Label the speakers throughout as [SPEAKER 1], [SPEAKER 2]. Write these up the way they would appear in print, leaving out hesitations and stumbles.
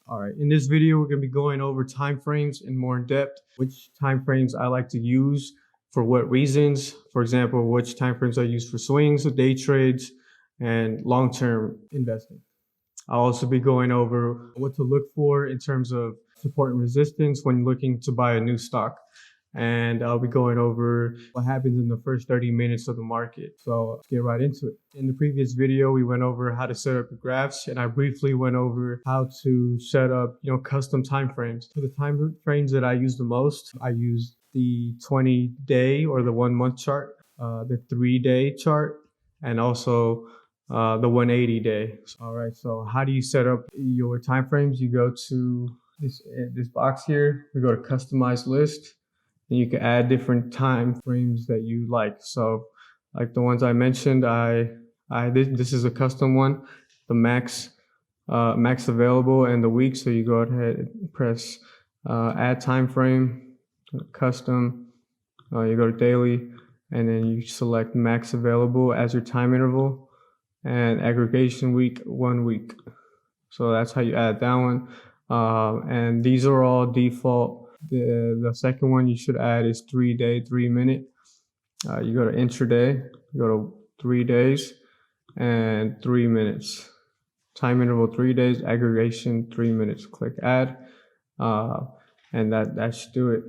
[SPEAKER 1] All right, in this video, we're going to be going over timeframes in more in depth, which timeframes I like to use for what reasons. For example, which timeframes I use for swings, day trades, and long-term investing. I'll also be going over what to look for in terms of support and resistance when looking to buy a new stock. And I'll be going over what happens in the first 30 minutes of the market. So let's get right into it. In the previous video, we went over how to set up the graphs, and I briefly went over how to set up, custom timeframes. For the time frames that I use the most, I use the 20-day or the 1 month chart, the 3-day chart, and also the 180-day. All right, so how do you set up your timeframes? You go to this box here, we go to customize list. And you can add different time frames that you like. So like the ones I mentioned, this is a custom one, the max available and the week. So you go ahead and press add time frame, custom, you go to daily, and then you select max available as your time interval, and aggregation week, 1 week. So that's how you add that one. And these are all default. The second one you should add is 3-day, 3 minute. You go to intraday, you go to 3 days and 3 minutes. Time interval 3 days, aggregation 3 minutes. Click add, and that should do it.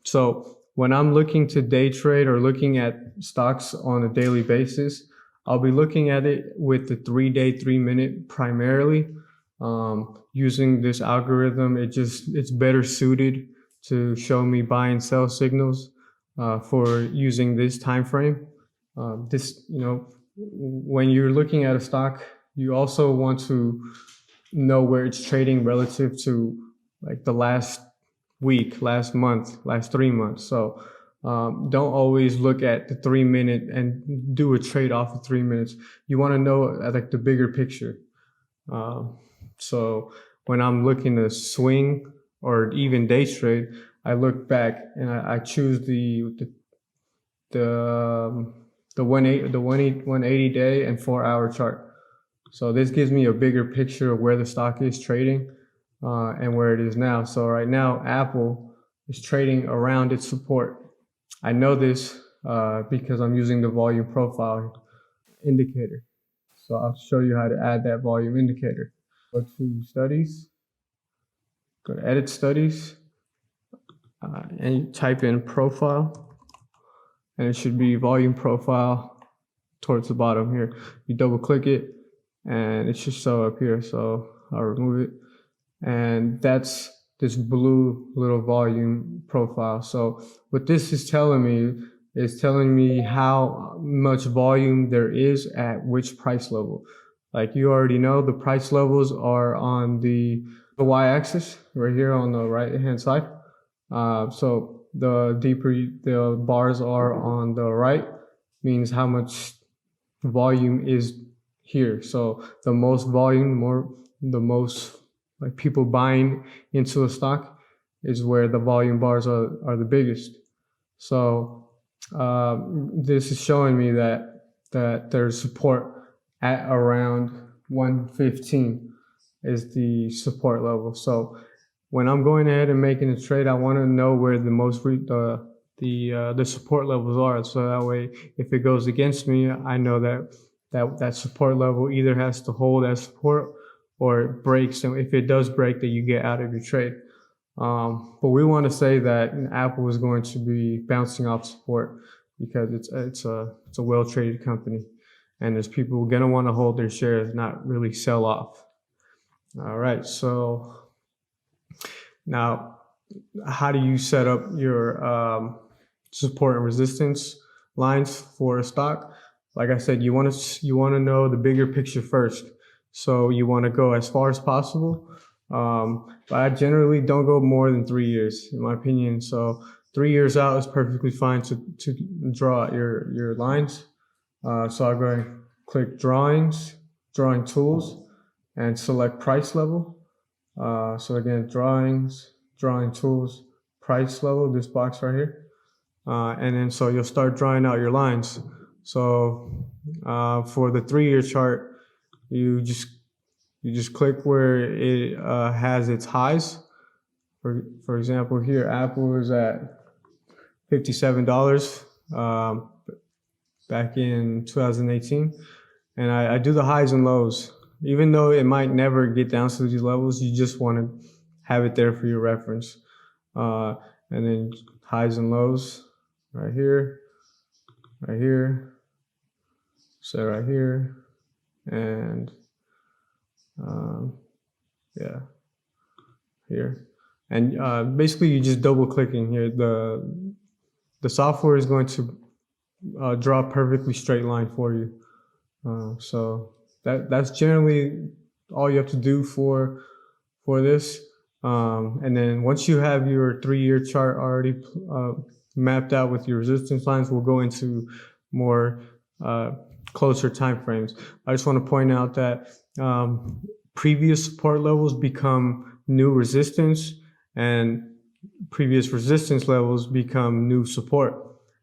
[SPEAKER 1] So when I'm looking to day trade or looking at stocks on a daily basis, I'll be looking at it with the 3-day, 3 minute primarily. Using this algorithm, it's better suited to show me buy and sell signals for using this time frame. When you're looking at a stock, you also want to know where it's trading relative to like the last week, last month, last 3 months. So don't always look at the 3 minute and do a trade off of 3 minutes. You want to know like the bigger picture. So when I'm looking to swing or even day trade, I look back and I choose the 180 day and 4 hour chart. So this gives me a bigger picture of where the stock is trading and where it is now. So right now, Apple is trading around its support. I know this because I'm using the volume profile indicator. So I'll show you how to add that volume indicator. Go to studies, go to edit studies, and you type in profile, and it should be volume profile towards the bottom here. You double click it and it should show up here. So I'll remove it, and that's this blue little volume profile. So what this is telling me how much volume there is at which price level. Like you already know, the price levels are on the y-axis right here on the right-hand side. So the deeper the bars are on the right means how much volume is here. So the most volume, the most like people buying into a stock is where the volume bars are the biggest. So this is showing me that there's support at around 115 is the support level. So when I'm going ahead and making a trade, I want to know where the most the support levels are. So that way, if it goes against me, I know that support level either has to hold as support or it breaks. And if it does break, then you get out of your trade. But we want to say that Apple is going to be bouncing off support because it's a well traded company. And there's people gonna want to hold their shares, not really sell off. All right, so now how do you set up your support and resistance lines for a stock? Like I said, you want to know the bigger picture first. So you want to go as far as possible. But I generally don't go more than 3 years, in my opinion. So 3 years out is perfectly fine to draw out your lines. So I'll go ahead and click drawing tools, and select price level. So again, drawing tools, price level, this box right here. And then so you'll start drawing out your lines. So for the 3 year chart, you just you just click where it has its highs. For example, here Apple is at $57 back in 2018, and I do the highs and lows. Even though it might never get down to these levels, you just want to have it there for your reference. And then highs and lows right here, so right here, and yeah, here. And basically you just double clicking here. The software is going to draw a perfectly straight line for you. So that's generally all you have to do for this. And then once you have your 3-year chart already mapped out with your resistance lines, we'll go into more closer time frames. I just want to point out that previous support levels become new resistance, and previous resistance levels become new support.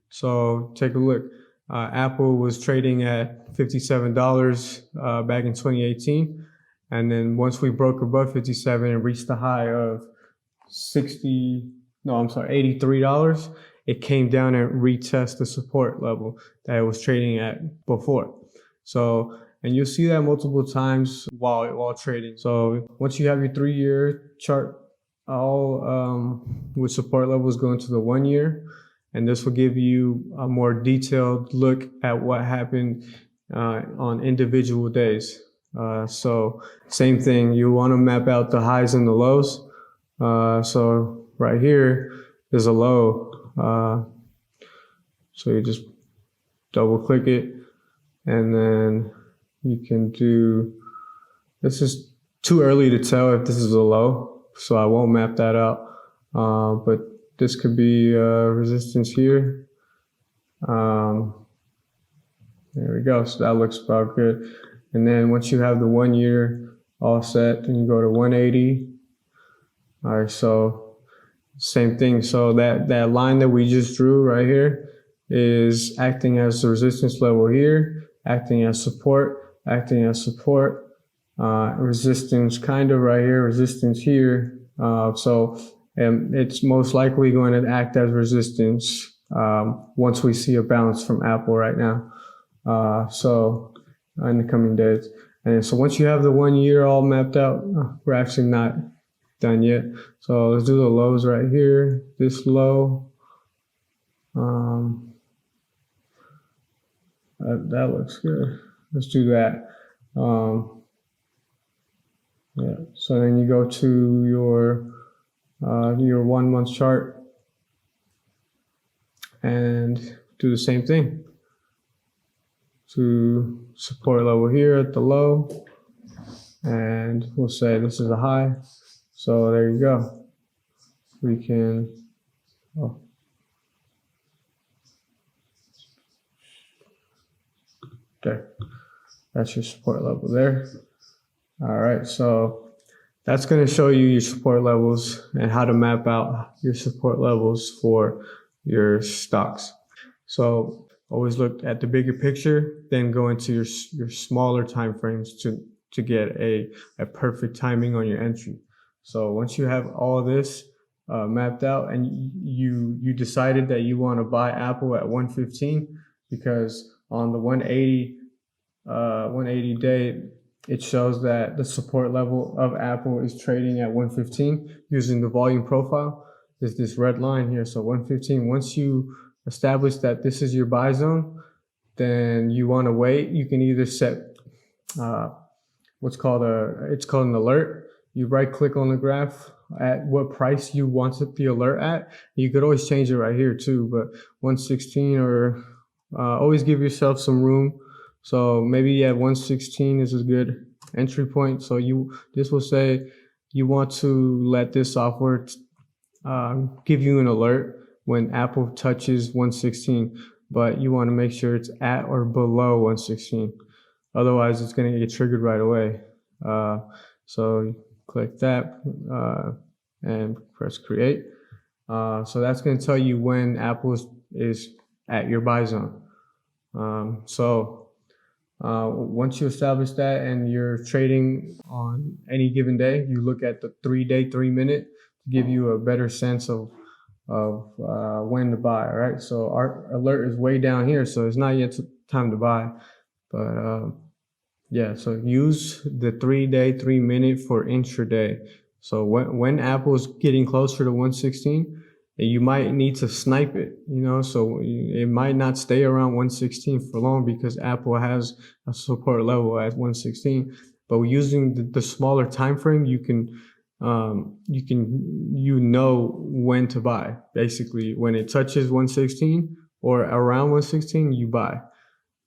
[SPEAKER 1] So take a look. Apple was trading at $57 back in 2018. And then once we broke above 57 and reached the high of $83, it came down and retested the support level that it was trading at before. So, and you'll see that multiple times while trading. So once you have your 3-year chart all with support levels going to the 1 year, and this will give you a more detailed look at what happened on individual days. So same thing, you want to map out the highs and the lows. So right here is a low. So you just double click it, and then you can do, this is too early to tell if this is a low, so I won't map that out. But this could be resistance here. There we go. So that looks about good. And then once you have the 1 year all set, then you go to 180. All right, so same thing. So that line that we just drew right here is acting as the resistance level here, acting as support, resistance kind of right here, resistance here. So it's most likely going to act as resistance once we see a bounce from Apple right now. So in the coming days. And so once you have the 1 year all mapped out, we're actually not done yet. So let's do the lows right here. This low, that looks good. Let's do that. Yeah. So then you go to your 1 month chart and do the same thing. To support level here at the low, and we'll say this is a high. So there you go. We can, okay, that's your support level there. All right, so that's going to show you your support levels and how to map out your support levels for your stocks. So always look at the bigger picture, then go into your smaller time frames to get a perfect timing on your entry. So once you have all this mapped out, and you decided that you want to buy Apple at 115, because on the 180 day, it shows that the support level of Apple is trading at 115 using the volume profile. There's this red line here, so 115. Once you establish that this is your buy zone, then you want to wait. You can either set it's called an alert. You right click on the graph at what price you want the alert at. You could always change it right here too, but 116, or always give yourself some room. So maybe at 116 is a good entry point. So this will say you want to let this software give you an alert when Apple touches 116, but you want to make sure it's at or below 116. Otherwise, it's going to get triggered right away. So click that and press create. So that's going to tell you when Apple is at your buy zone. So Once you establish that and you're trading on any given day, you look at the 3-day, 3-minute to give you a better sense of when to buy. All right, so our alert is way down here, so it's not yet time to buy. But yeah, so use the 3-day, 3-minute for intraday. So when Apple is getting closer to 116, you might need to snipe it, so it might not stay around 116 for long because Apple has a support level at 116. But using the smaller time frame, you know when to buy. Basically, when it touches 116 or around 116, you buy.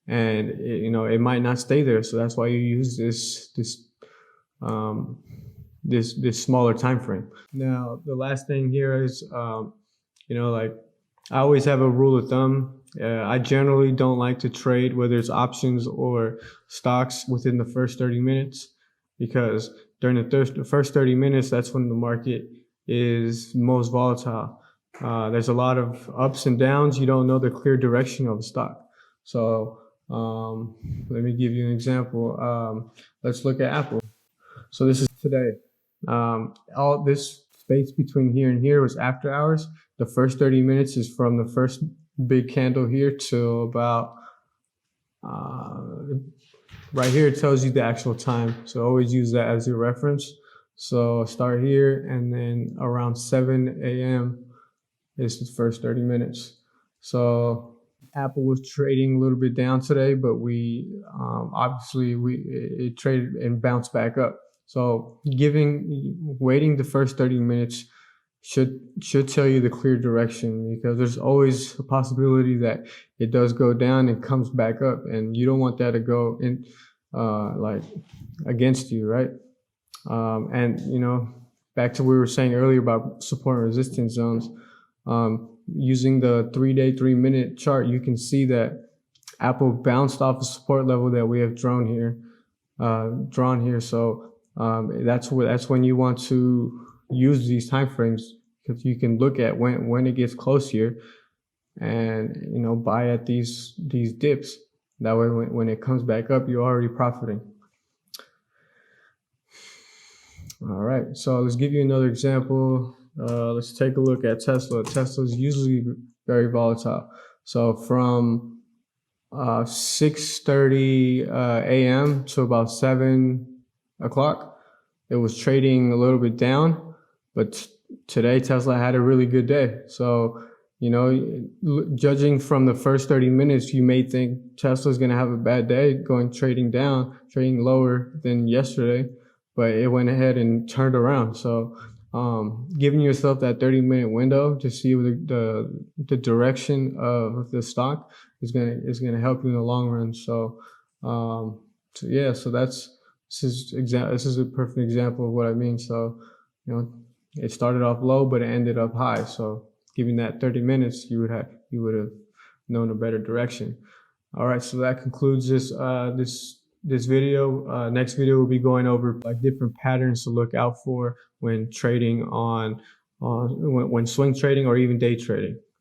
[SPEAKER 1] And it might not stay there, so that's why you use this smaller time frame. Now, the last thing here is, like I always have a rule of thumb. I generally don't like to trade whether it's options or stocks within the first 30 minutes because during the first 30 minutes, that's when the market is most volatile. There's a lot of ups and downs. You don't know the clear direction of the stock. So let me give you an example. Let's look at Apple. So this is today. All this space between here and here was after hours. The first 30 minutes is from the first big candle here to about right here. It tells you the actual time, so always use that as your reference. So start here, and then around 7 a.m. is the first 30 minutes. So Apple was trading a little bit down today, but we obviously it traded and bounced back up. So waiting the first 30 minutes should tell you the clear direction, because there's always a possibility that it does go down and comes back up, and you don't want that to go in like against you, right? And back to what we were saying earlier about support and resistance zones. Using the 3-day, 3-minute chart, you can see that Apple bounced off a support level that we have drawn here. So that's when you want to use these time frames, because you can look at when it gets close here, and buy at these dips. That way, when it comes back up, you're already profiting. All right, so let's give you another example. Let's take a look at Tesla. Tesla is usually very volatile. So from 6:30 a.m. to about 7 o'clock, it was trading a little bit down, but today Tesla had a really good day. So, judging from the first 30 minutes, you may think Tesla's going to have a bad day, trading lower than yesterday, but it went ahead and turned around. So giving yourself that 30-minute window to see the direction of the stock is gonna help you in the long run. So this is a perfect example of what I mean. So it started off low, but it ended up high. So given that 30 minutes, you would have known a better direction. All right, so that concludes this video. Next video will be going over different patterns to look out for when trading when swing trading or even day trading.